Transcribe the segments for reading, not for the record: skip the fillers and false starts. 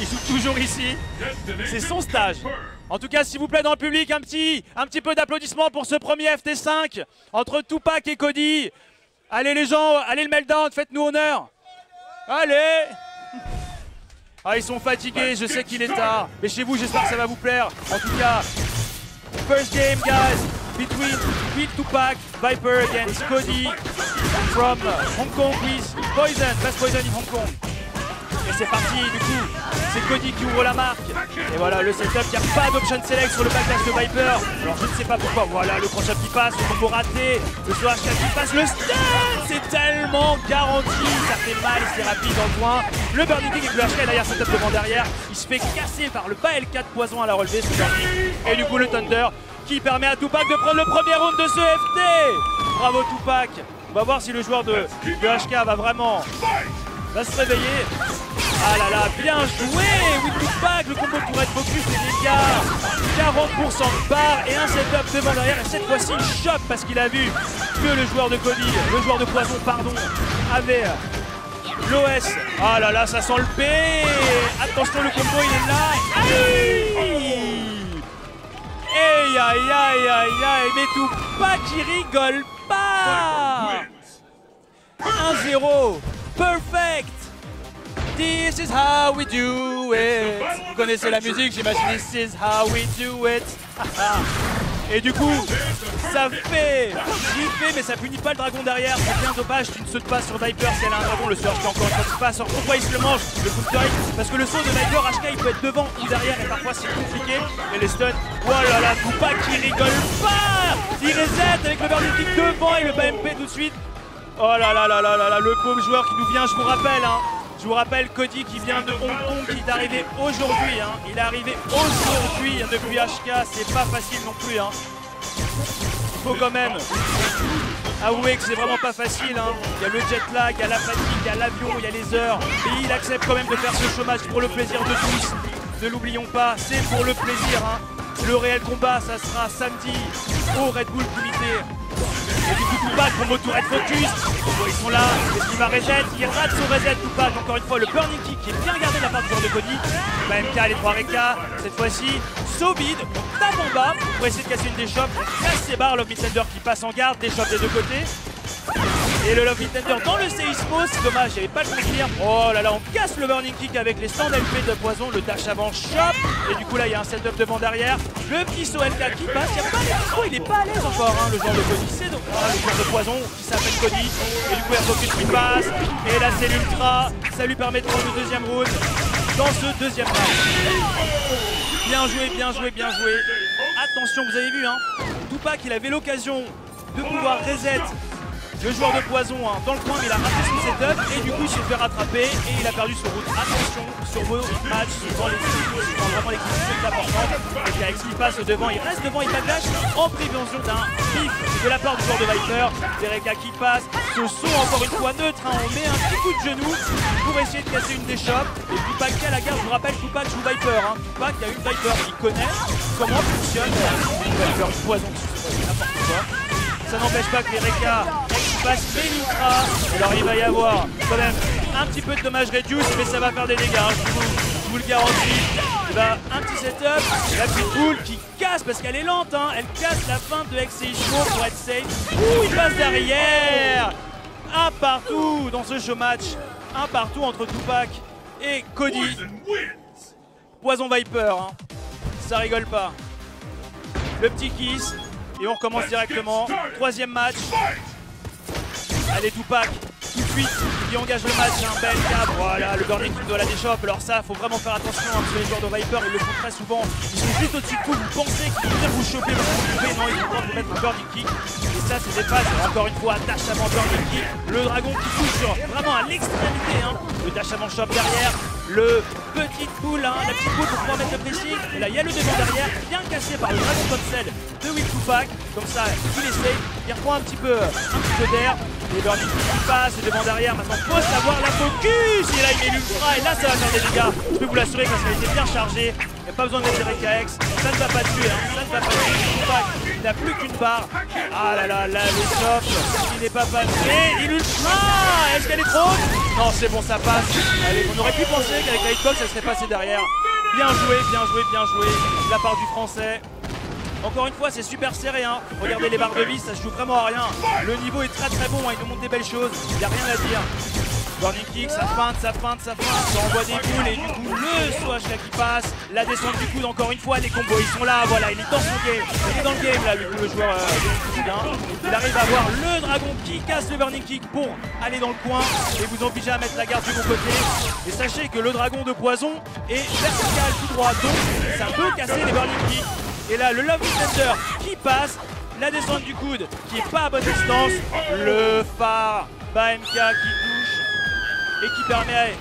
Il joue toujours ici. C'est son stage. En tout cas, s'il vous plaît, dans le public, un petit peu d'applaudissements pour ce premier FT5 entre Tupac et Cody. Allez les gens, allez le meltdown, faites-nous honneur. Allez. Ah, ils sont fatigués, je sais qu'il est tard. Mais chez vous, j'espère que ça va vous plaire. En tout cas, first game, guys, between Tupac, Viper against Cody from Hong Kong with Poison, Best Poison in Hong Kong. Et c'est parti, du coup, c'est Cody qui ouvre la marque. Et voilà le setup, il n'y a pas d'option select sur le backlash de Viper. Alors je ne sais pas pourquoi, voilà le cross-up qui passe, le combo raté, le SOHK qui passe, le stun, c'est tellement garanti, ça fait mal, c'est rapide dans le coin. Le Burning King avec le HK derrière, setup devant derrière, il se fait casser par le bas L4 poison à la relevée, ce Burning. Et du coup le Thunder qui permet à Tupac de prendre le premier round de ce FT. Bravo Tupac, on va voir si le joueur de HK va vraiment se réveiller. Ah là là, bien joué with Tupac, le combo tourette focus, les dégâts, 40% de barre et un setup devant derrière. Et cette fois-ci, il chope parce qu'il a vu que le joueur de Cody, le joueur de Poison, pardon, avait l'OS. Ah là là, ça sent le P. Attention, le combo, il est là. Aïe aïe aïe aïe aïe, mais Tupac, il rigole pas. 1-0, perfect. This is how we do it. Vous connaissez la musique, j'imagine. This is how we do it. Et du coup, ça fait griffer, mais ça punit pas le dragon derrière. C'est bien dommage, tu ne sautes pas sur Viper si elle a un dragon. Le SOHK encore une fois qui passe. Alors pourquoi il se le mange, le counter? Parce que le saut de Viper, HK, il peut être devant ou derrière et parfois c'est compliqué. Et les stuns, oh là là, Tupac qui rigole pas. Il reset avec le Burning King devant et le BMP tout de suite. Oh là là là là là là, le pauvre joueur qui nous vient, je vous rappelle, hein. Je vous rappelle Cody qui vient de Hong Kong, qui est arrivé aujourd'hui. Hein. Il est arrivé aujourd'hui hein, depuis HK, c'est pas facile non plus. Hein. Faut quand même avouer que c'est vraiment pas facile. Hein. Il y a le jet lag, il y a la fatigue, il y a l'avion, il y a les heures. Et il accepte quand même de faire ce chômage pour le plaisir de tous. Ne l'oublions pas, c'est pour le plaisir. Hein. Le réel combat, ça sera samedi au Red Bull Comité. Et du coup Tupac, combo tourette focus, ils sont là, est-ce qu'il va reset? Il rate son reset Tupac, encore une fois le Burning Kick qui est bien gardé de la part du joueur de Cody. MK les 3 Reka, cette fois-ci, so bid, on tape en bas pour essayer de casser une des shops, casse ses barres, Love Me Tender qui passe en garde, des shops des deux côtés. Et le Love Me Tender dans le Seismo, c'est dommage, il n'y avait pas le confirme. Oh là là, on casse le Burning Kick avec les stands LP de Poison, le dash avant shop. Et du coup là, il y a un setup devant derrière. Le petit saut LK qui passe, il n'y a pas les il est pas à l'aise encore, hein, le joueur de Cody. C'est donc le joueur de Poison qui s'appelle Cody. Et du coup, il focus qui passe. Et là, c'est l'Ultra. Ça lui permet de prendre le deuxième round dans ce deuxième round. Bien joué, bien joué, bien joué. Attention, vous avez vu, hein, Tupac, il avait l'occasion de pouvoir reset le joueur de Poison hein, dans le coin, mais il a raté son setup et du coup il s'est fait rattraper et il a perdu son route. Attention sur vos matchs, dans les vraiment les critiques c'est important. Et puis avec ce qui passe devant, il reste devant, il backlash en prévention d'un pif de la part du joueur de Viper. Dereka qui passe, ce saut encore une fois neutre, hein, on met un petit coup de genou pour essayer de casser une des shops. Et Tupac qui a la garde, je vous rappelle, Tupac joue Viper. Hein. Tupac il y a une Viper qui connaît comment fonctionne une Viper Poison, c'est n'importe quoi. Ça n'empêche pas que les Reka passent les l'Ultra. Alors il va y avoir quand même un petit peu de dommages reduce, mais ça va faire des dégâts, hein, je vous le garantis. Il va un petit setup, la petite boule qui casse parce qu'elle est lente, hein, elle casse la fin de Exeismo pour être safe. Ouh, il passe derrière. Un partout dans ce showmatch, un partout entre Tupac et Cody. Poison Viper, hein. Ça rigole pas. Le petit kiss. Et on recommence directement. Troisième match. Allez Tupac, tout de suite, qui engage le match. Un bel cap. Voilà, le Burning King de la déchoppe. Alors ça, faut vraiment faire attention hein, parce que les joueurs de Viper, ils le font très souvent. Ils sont juste au-dessus de vous. Vous pensez qu'ils vont venir vous choper, mais vous pouvez. Non, ils vont vous mettre un Burning Kick. Et ça, c'est des phases. Encore une fois, dash avant Burning Kick. Le dragon qui touche sur vraiment à l'extrémité. Hein. Le dash avant shop derrière. Le petite boule, hein, la petite boule pour pouvoir mettre le pressing. Et là, il y a le devant derrière, bien cassé par le dragon Boxel de Will Tupac. Comme ça, il essaye, il reprend un petit peu d'air. Et Burning qui passe, et devant derrière. Maintenant, faut savoir la focus. Et là, il met l'ultra. Et là, ça va faire des dégâts. Je peux vous l'assurer que ça a été bien chargé. Il n'y a pas besoin de mettre RKX. Ça ne va pas tuer, hein. Ça ne va pas tuer. Tupac, il n'a plus qu'une barre. Ah là là, là, les chops, il n'est pas passé. Il ultra. Est-ce qu'elle est trop haute? Non, c'est bon, ça passe. Allez, on aurait pu penser qu'avec la hitbox, elle serait passée derrière. Bien joué, bien joué, bien joué. De la part du français. Encore une fois, c'est super serré, hein. Regardez les barres de vie, ça se joue vraiment à rien. Le niveau est très très bon, hein. Il nous montre des belles choses. Il n'y a rien à dire. Burning kick, ça feinte, ça feinte, ça feinte. Ça envoie des boules et du coup, le saut HK qui passe. La descente du coude, encore une fois, les combos, ils sont là. Voilà, il est dans son game. Il est dans le game, là, le joueur bien. Il arrive à avoir le dragon qui casse le burning kick pour aller dans le coin et vous obliger à mettre la garde du bon côté. Et sachez que le dragon de poison est vertical tout droit, donc ça peut casser les burning kicks. Et là, le Lovely Thunder qui passe, la descente du coude qui est pas à bonne distance, le phare BAMK qui touche et qui permet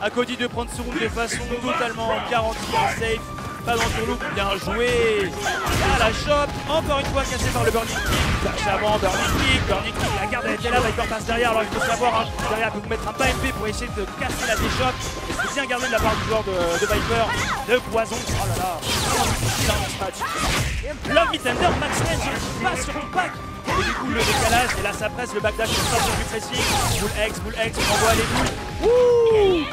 à Cody de prendre ce round de façon totalement garantie, un safe, pas dans le loop, bien joué. Là, la shop, encore une fois cassée par le burning kick, lâche avant, burning kick, la garde elle était là, Viper passe derrière, alors il faut savoir, hein, derrière il peut vous mettre un pas MP pour essayer de casser la déchoppe, et c'est bien gardé de la part du joueur de Viper, de poison, oh là là, vraiment difficile dans ce match. Lovely Thunder, max range, il passe sur Tupac. Et du coup le décalage, et là ça presse le backdash sur sort du pressing, boule X, on envoie les boules. Ouh,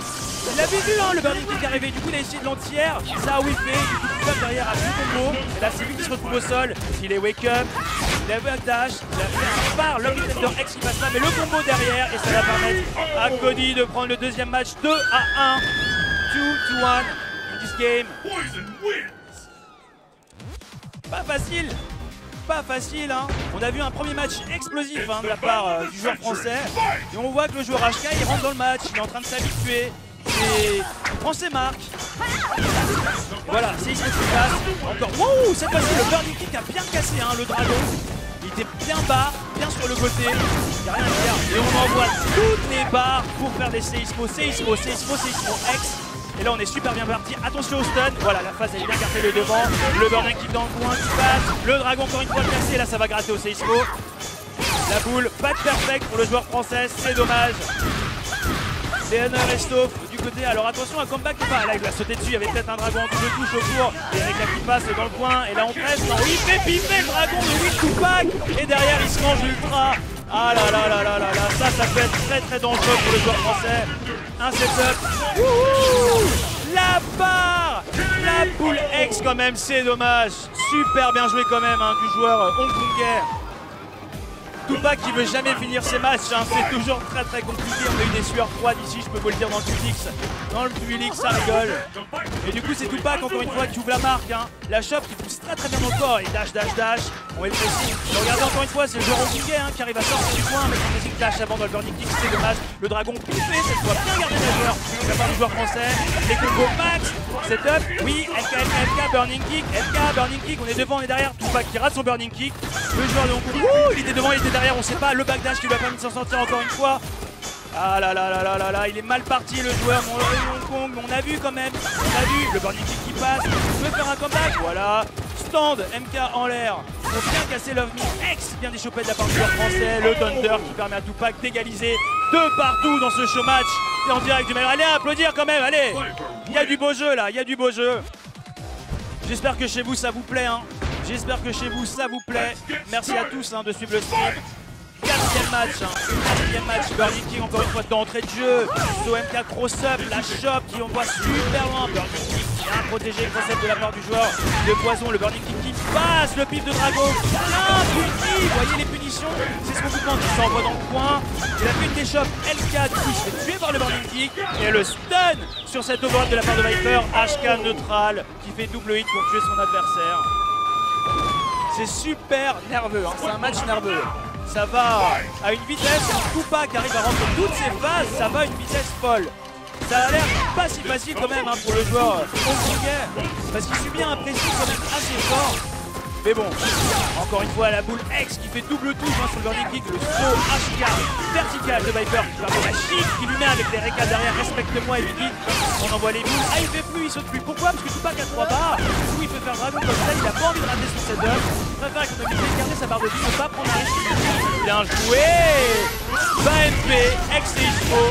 il l'avait vu hein, le burning kick arrivé, du coup il a essayé de l'entière, ça a whiffé, du coup Tupac derrière a plus combo, et là c'est lui qui se retrouve au sol, il est wake up, il a backdash, il a fait un phare, Lovely Thunder X qui passe là, mais le combo derrière, et ça va permettre à Cody de prendre le deuxième match 2-1, 2-1 in this game. Pas facile. Pas facile, hein. On a vu un premier match explosif hein, de la part du joueur français. Et on voit que le joueur HK il rentre dans le match, il est en train de s'habituer. Et français marque. Et voilà, c'est ici qui passe. Encore. Wouh, cette fois-ci le burning kick a bien cassé hein, le dragon. Il était bien bas, bien sur le côté. Il n'y a rien à dire. Et on envoie toutes les barres pour faire des séismos, X. Et là on est super bien parti, attention au stun, voilà la phase elle est bien gardée le devant, le burning kick dans le coin qui passe, le dragon encore une fois cassé, là ça va gratter au séismo. La boule, pas de perfect pour le joueur français, c'est dommage. DN Resto du côté, alors attention un comeback ou pas, là il va sauter dessus, il y avait peut-être un dragon en double touche autour, et avec la qui passe dans le coin, et là on presse, non, il fait piffer le dragon de 8 Tupac, et derrière il se mange l'ultra. Ah là là là là là là, ça peut être très très dangereux pour le joueur français. Un setup. Wouhou, la barre, la boule X quand même, c'est dommage. Super bien joué quand même hein, du joueur hongkongais. Tupac qui veut jamais finir ses matchs, hein, c'est toujours très très compliqué. On a eu des sueurs froides ici, je peux vous le dire dans le Publix. Dans le Publix, ça rigole. Et du coup c'est Tupac encore une fois qui ouvre la marque. Hein. La shop qui pousse très très bien dans le corps. Et dash. On est précis. Regardez encore une fois, c'est le joueur hongkongais hein, qui arrive à sortir du coin, mais son musique dash avant dans le burning kick, c'est dommage. Le dragon piffé, cette fois bien gardé majeur de la part du joueur français. Les combos max, setup, oui, LK, burning kick, on est devant, on est derrière. Tupac qui rate son burning kick. Le joueur de Hong Kong, il était devant, il était derrière, on sait pas, le backdash qui lui a permis de s'en sortir encore une fois. Ah là là là là là là, il est mal parti le joueur de Hong Kong, mais on a vu quand même, le burning kick qui passe, il veut faire un comeback, voilà. Stand, MK en l'air, pour bien casser Love Me X, bien déchopé de la part du joueur français, le Thunder qui permet à Tupac d'égaliser de partout dans ce show match. Et en direct du meilleur, allez applaudir quand même, allez. Il y a du beau jeu là, il y a du beau jeu. J'espère que chez vous ça vous plaît hein. J'espère que chez vous ça vous plaît. Merci à tous hein, de suivre le stream. Quatrième match, Burning Kick encore une fois d'entrée de jeu. MK cross-up, la shop qui envoie super loin. Burning Kick bien protégé, cross-up de la part du joueur de poison. Le Burning Kick qui passe, le pif de dragon. Impuni, vous voyez les punitions, c'est ce qu'on vous demande. Il s'envoie dans le coin. Il a fait une déchoppe LK, du coup il se fait tuer par le Burning Kick. Et le stun sur cette overhead de la part de Viper. HK neutral qui fait double hit pour tuer son adversaire. C'est super nerveux, hein. C'est un match nerveux. Ça va à une vitesse, Tupac arrive à rentrer toutes ses phases, ça va à une vitesse folle. Ça a l'air pas si facile quand même hein, pour le joueur hongkongais, parce qu'il subit un pressing quand même assez fort. Mais bon, encore une fois la boule X qui fait double touche hein, sur le burning kick, le saut HK vertical de Viper qui permet la chic qui lui met avec les récas derrière, respecte-moi et Vigit. On envoie les boules, ah il fait plus, il saute plus. Pourquoi? Parce que Tupac a 3 barres, du coup il peut faire dragon comme ça, il a pas envie de rater son setup. Il préfère économiser, garder sa barre de vie, ne pas prendre un risque. Bien joué BAMP, X et Ispo,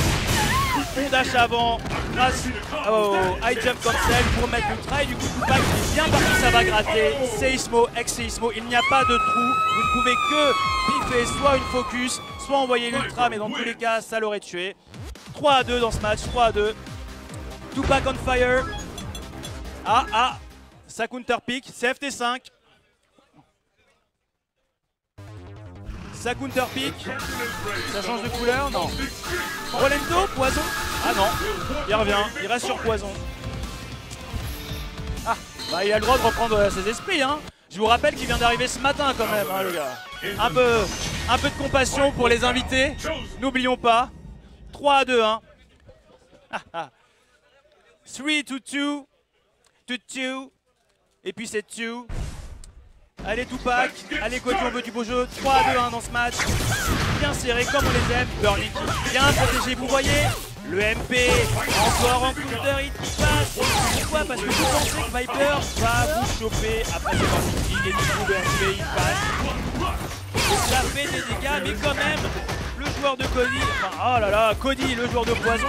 on dash avant, grâce au high jump cancel pour mettre l'ultra et du coup Tupac est bien parti, ça va gratter. Seismo, ex-Seismo, il n'y a pas de trou, vous ne pouvez que piffer soit une focus, soit envoyer l'ultra, mais dans tous les cas ça l'aurait tué. 3-2 dans ce match, 3-2. Tupac on fire. Ça counter pick, CFT5. Ça counter pick. Ça change de couleur, non. Rolento, poison. Ah non, il revient, il reste sur poison. Ah, bah il a le droit de reprendre ses esprits, hein. Je vous rappelle qu'il vient d'arriver ce matin quand même, hein, le gars. Un peu de compassion pour les invités, n'oublions pas. 3-2, hein. 3-2-2. 2-2. Et puis c'est 2. Allez Tupac, allez Cody, on veut du beau jeu. 3-2-1 dans ce match. Bien serré comme on les aime. Burning Kick bien protégé, vous voyez. Le MP, encore en counter hit qui passe. Pourquoi? Parce que vous pensez que Viper va vous choper après ce Burning Kick et du coup le MP il passe. Et ça fait des dégâts, mais quand même, le joueur de Cody, enfin oh là là, Cody, le joueur de poison,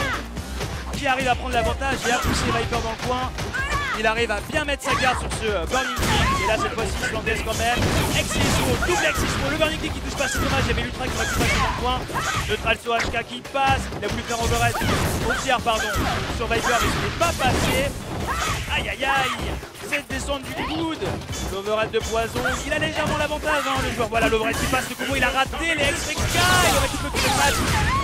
qui arrive à prendre l'avantage et à pousser Viper dans le coin. Il arrive à bien mettre sa garde sur ce Burning Kick. Et là, cette fois-ci, il se l'encaisse quand même. Ex-Seismo, double Ex-Seismo. Le Burning Kick qui touche pas, c'est dommage. Il y avait l'Ultra qui aurait pu passer dans le coin. Neutral sur HK qui passe. Il a voulu faire overhead au tiers, pardon, sur Viper, mais ce n'est pas passé. Aïe, aïe, aïe. Cette descente du coude. L'overhead de poison. Il a légèrement l'avantage, hein, le joueur. Voilà, l'overhead qui passe. Le combo, il a raté les X-Rexka. Il aurait pu bloquer le match.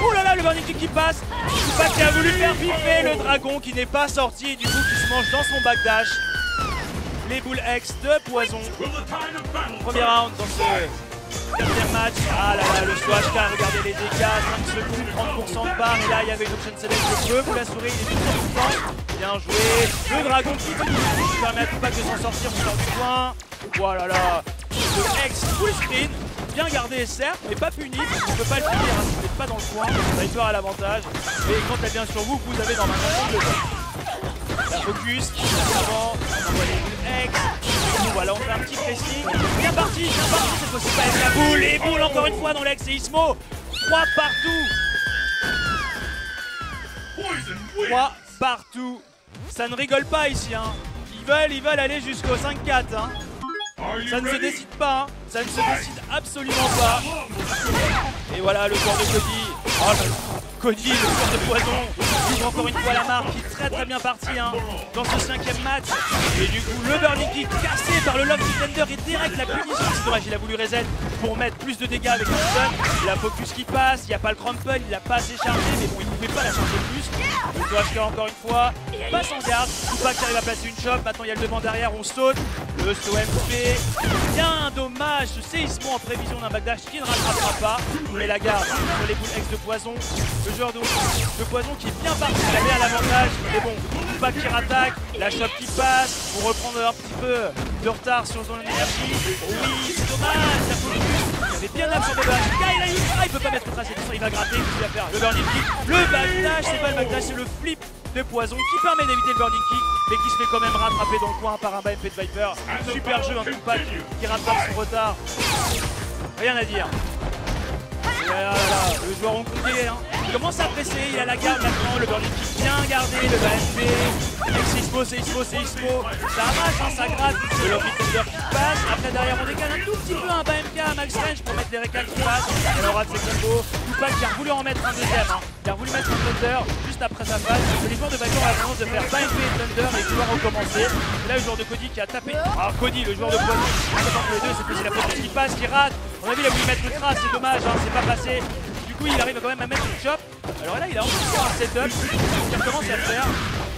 Oh là là, le Burning Kick qui passe. Tupac qui a voulu faire piffer le dragon qui n'est pas sorti et du coup qui se mange dans son backdash. Les boules X de poison. Premier round dans ce quatrième match. Ah là là, le SWHK, regardez les dégâts. 5 secondes, 30% de barre. Et là, il y avait une option select. Je peux vous l'assurer, il est tout 100%. Bien joué. Le dragon qui permet à Tupac de s'en sortir. On sort du coin. Voilà là. Le X full screen. Bien gardé certes, mais pas puni, parce qu'on ne peut pas le finir, hein, si vous n'êtes pas dans le coin, Viper a l'avantage, et quand elle vient sur vous, vous avez normalement le temps. La focus, avant, on envoie les boules X, voilà, on fait un petit pressing, bien parti, cette fois-ci pas avec la boule, les boules encore une fois dans l'ex et Ismo, 3 partout, 3 partout, ça ne rigole pas ici, hein. Ils veulent aller jusqu'au 5-4, hein. Ça ne se décide pas, hein. Ça ne se décide absolument pas. Et voilà le joueur de Cody. Oh, Cody, le joueur de poison, ouvre encore une fois la marque, qui est très bien parti, hein, dans ce 5e match. Et du coup, le Burning Kick cassé par le Love Defender et direct la punition. C'est dommage, il a voulu reset pour mettre plus de dégâts avec le stun. La focus qui passe, il n'y a pas le crumple, il l'a pas assez chargé, mais bon, il ne pouvait pas la charger plus. Le SWHK encore une fois, passe en garde. Tupac qui arrive à placer une chope, maintenant il y a le devant derrière, on saute. Le SOMP, bien dommage, ce Seismo en prévision d'un backdash qui ne rattrapera pas. Mais la garde sur les boules X de poison. Le joueur de poison qui est bien parti, il avait à l'avantage. Mais bon, Tupac qui rattaque, la chope qui passe pour reprendre un petit peu de retard sur son énergie. Oui, c'est dommage, la focus. Il avait bien absorbé le HK, il a eu il peut pas mettre le tracé, il va gratter, qu'est-ce qu'il va faire? Le Burning Kick, le backdash, c'est pas le backdash, c'est le flip de poison qui permet d'éviter le Burning Kick, mais qui se fait quand même rattraper dans le coin par un bas MP de Viper. Super jeu, un Tupac qui rattrape son retard. Rien à dire. Et là, le joueur hongkongais, hein, il commence à presser, il a la garde maintenant, le Burning Kick bien gardé, le bas MP. Seismo, ça arrache, hein, ça gratte. Le Love Defender qui passe. Après derrière on décale un tout petit peu un bas MK à max range pour mettre les récals qui passent. Et on rate ses combos. Tupac qui a voulu en mettre un deuxième, hein. Il a voulu mettre un Thunder juste après sa phase. Les joueurs de Viper ont la tendance de faire bas MP et Thunder et pouvoir recommencer. Et là le joueur de Cody qui a tapé. Alors Cody, le joueur de poison, entre les deux, c'est plus la focus qui passe, qui rate. On a vu il a voulu mettre le trace, c'est dommage, hein, c'est pas passé. Du coup il arrive quand même à mettre une chop. Alors là il a encore un setup qu'il recommence à faire.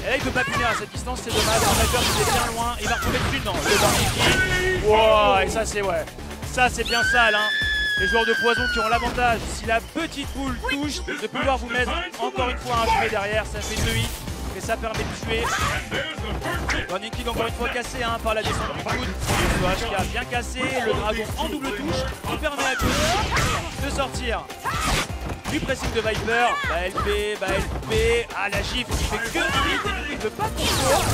Et là il peut pas punir à cette distance, c'est dommage. Un Viper qui est bien loin, il va retrouver le non, le Burning Kick. Wow, et ça c'est ouais. Ça c'est bien sale, hein. Les joueurs de poison qui ont l'avantage, si la petite boule touche, de pouvoir vous mettre encore une fois un jouet derrière, ça fait 2 hits. Et ça permet de tuer. Burning Kick encore une fois cassé, hein, par la descente du coude. Le SWHK a bien cassé, le dragon en double touche qui permet à Cody de sortir du pressing de Viper. Bas LP, ah la gifle qui fait que un hit et du coup il veut pas contrôle.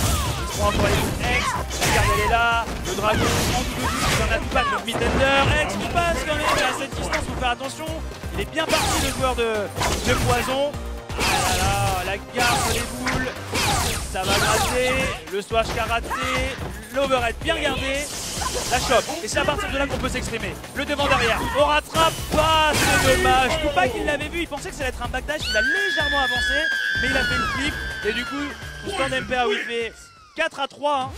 Il se prend encore les bouts X, la garde elle est là, le dragon en double touche, il en a tout pas, le mid-tender, X qui passe quand même, mais à cette distance faut faire attention. Il est bien parti le joueur de poison. Ah là là, la la garde sur les boules. Ça va gratter. Le swash qui a raté. L'overhead bien gardé. La chope. Et c'est à partir de là qu'on peut s'exprimer. Le devant derrière. On rattrape pas. C'est dommage. Tupac, il l'avait vu. Il pensait que ça allait être un backdash. Il a légèrement avancé. Mais il a fait le flip. Et du coup, le stand MPA où il fait 4-3. Hein.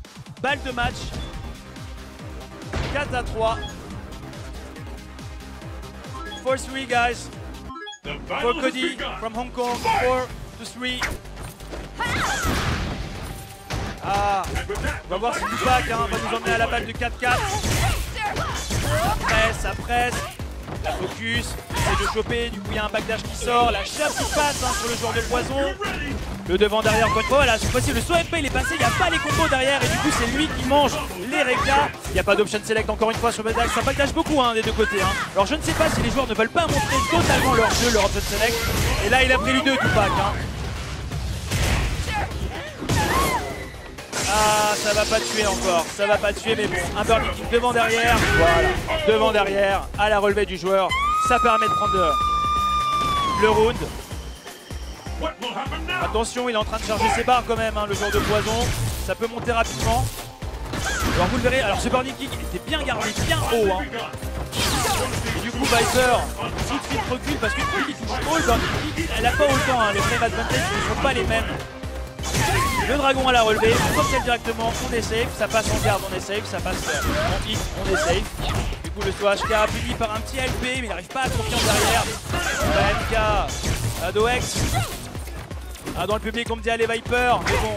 Balle de match. 4-3. 4-3, guys. For Cody from Hong Kong. 4-3. Ah, on va voir si Tupac va nous emmener à la balle de 4-4. Ça presse. La focus, essaie de choper, du coup il y a un backdash qui sort, la chape qui passe sur le joueur de poison. Le devant derrière encore une fois, voilà, cette fois-ci le saut MP il est passé, il n'y a pas les combos derrière et du coup c'est lui qui mange les récas. Il n'y a pas d'option select encore une fois sur le backdash, ça backdash beaucoup des deux côtés. Alors je ne sais pas si les joueurs ne veulent pas montrer totalement leur jeu, leur option select. Et là il a pris les deux Tupac. Ah, ça va pas tuer encore, ça va pas tuer, mais bon, un burning kick devant derrière, voilà, devant derrière, à la relevée du joueur, ça permet de prendre le round. Attention, il est en train de charger ses barres quand même, le joueur de poison, ça peut monter rapidement. Alors vous le verrez, alors ce burning kick il était bien gardé, bien haut. Et du coup Viper tout de suite recule parce que il touche haut, le burning kick, elle a pas autant, les frame advantage ne sont pas les mêmes. Le dragon à la relevée, on saute directement, on est safe, ça passe en garde, on est safe, ça passe en hit, on est safe. Du coup le swash qui a puni par un petit LP, mais il n'arrive pas à confiance derrière. MK, AdoX. Dans le public on me dit allez Viper, mais bon.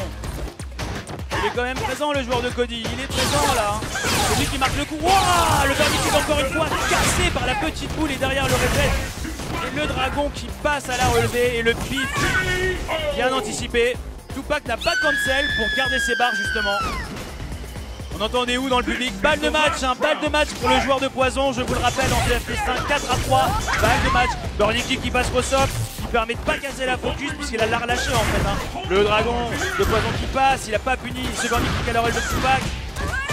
Il est quand même présent le joueur de Cody, il est présent là. C'est lui qui marque le coup. Wow, le burning kick encore une fois cassé par la petite boule et derrière le reflet. Et le dragon qui passe à la relevée et le pif bien anticipé. Tupac n'a pas de cancel pour garder ses barres justement. On entendait où dans le public? Balle de match, balle de match pour le joueur de poison, je vous le rappelle en TFT5, 4-3, balle de match. Burning kick qui passe au soft, qui permet de pas casser la focus puisqu'il a la relâché en fait. Le dragon de poison qui passe, il a pas puni ce burning kick à l'oreille de Tupac.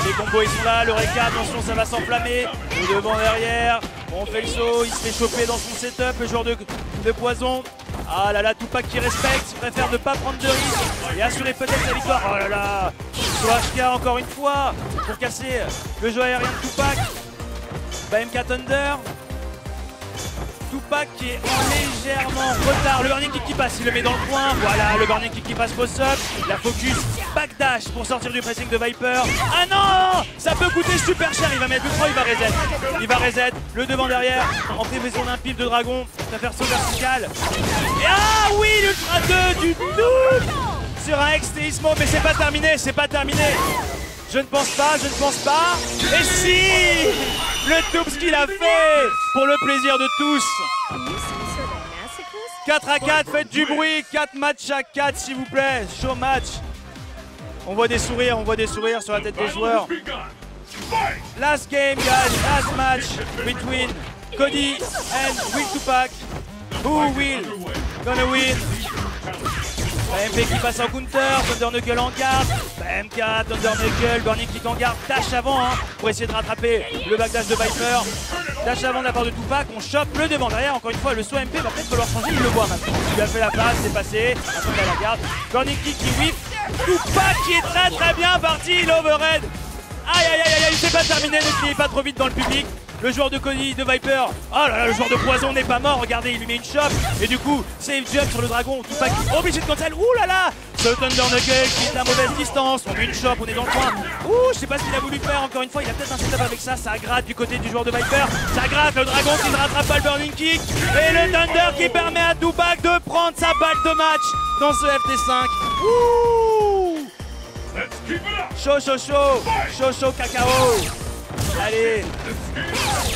Les combos ils sont là, le réca, attention ça va s'enflammer. Le devant derrière, on fait le saut, il se fait choper dans son setup, le joueur de poison. Ah là là, Tupac qui respecte, il préfère ne pas prendre de risques et assurer peut-être la victoire. Oh là là, HK encore une fois pour casser le jeu aérien de Tupac. MK Thunder. Tupac qui est en légèrement retard. Le burning kick qui passe, il le met dans le coin. Voilà, le burning kick qui passe post-up. La focus, backdash pour sortir du pressing de Viper. Ah non, ça peut coûter super cher. Il va mettre le 3, il va reset. Il va reset. Le devant derrière, en prévision d'un pif de dragon. Ça fait saut vertical. Et ah oui, l'ultra 2 du noob sur un XT Ismo. Mais c'est pas terminé, c'est pas terminé. Je ne pense pas, je ne pense pas. Et si le Toops qu'il a fait pour le plaisir de tous. 4-4, faites du bruit. 4 matchs à 4 s'il vous plaît. Show match. On voit des sourires sur la tête des joueurs. Last game guys, last match between Cody and Will Tupac. Who will gonna win? MP qui passe en counter, Thunder Knuckle en garde, MK, Thunder Knuckle, burning kick en garde, dash avant pour essayer de rattraper le backdash de Viper. Dash avant de la part de Tupac, on chope le devant derrière, encore une fois le saut MP va peut-être falloir changer, il le voit maintenant. Il a fait la passe, c'est passé, maintenant il a la garde, burning kick qui whip, Tupac qui est très bien parti, l'overhead. Aïe aïe aïe aïe, c'est pas terminé, ne criez pas trop vite dans le public. Le joueur de Cody, de Viper, oh là là, le joueur de poison n'est pas mort, regardez, il lui met une chope. Et du coup, save jump sur le dragon, Tupac obligé de cancel, ouh là là. Ce Thunder Knuckle qui est à mauvaise distance, on met une chope, on est dans le coin. Ouh, je sais pas ce qu'il a voulu faire, encore une fois, il a peut-être un setup avec ça, ça gratte du côté du joueur de Viper. Ça gratte, le dragon qui ne rattrape pas le burning kick. Et le Thunder qui permet à Tupac de prendre sa balle de match dans ce FT5. Ouh. Chaud, chaud, chaud, chaud, chaud, cacao. Allez,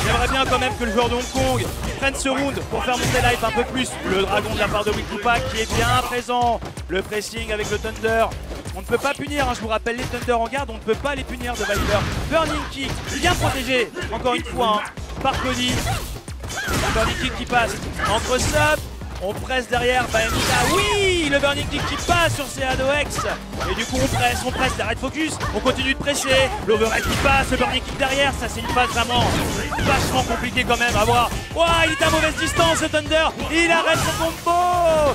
j'aimerais bien quand même que le joueur de Hong Kong prenne ce round pour faire monter life un peu plus. Le dragon de la part de Will Tupac qui est bien présent. Le pressing avec le Thunder. On ne peut pas punir, je vous rappelle les Thunder en garde, on ne peut pas les punir de Viper. Burning kick, bien protégé, encore une fois, par Cody. Burning kick qui passe entre sub. On presse derrière, MK, oui, le burning kick qui passe sur CADOX. Et du coup on presse, arrête focus, on continue de presser. L'overhead qui passe, le burning kick derrière, ça c'est une phase vraiment vachement compliquée quand même à voir. Ouah, il est à mauvaise distance, le Thunder, il arrête son combo.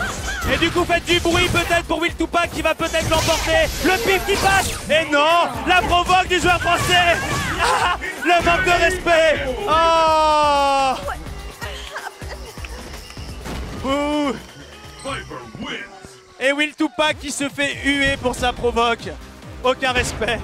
Et du coup, faites du bruit peut-être pour Will Tupac qui va peut-être l'emporter. Le pif qui passe. Et non, la provoque du joueur français. Ah, le manque de respect. Oh. Ouh. Et Will Tupac qui se fait huer pour sa provoque. Aucun respect.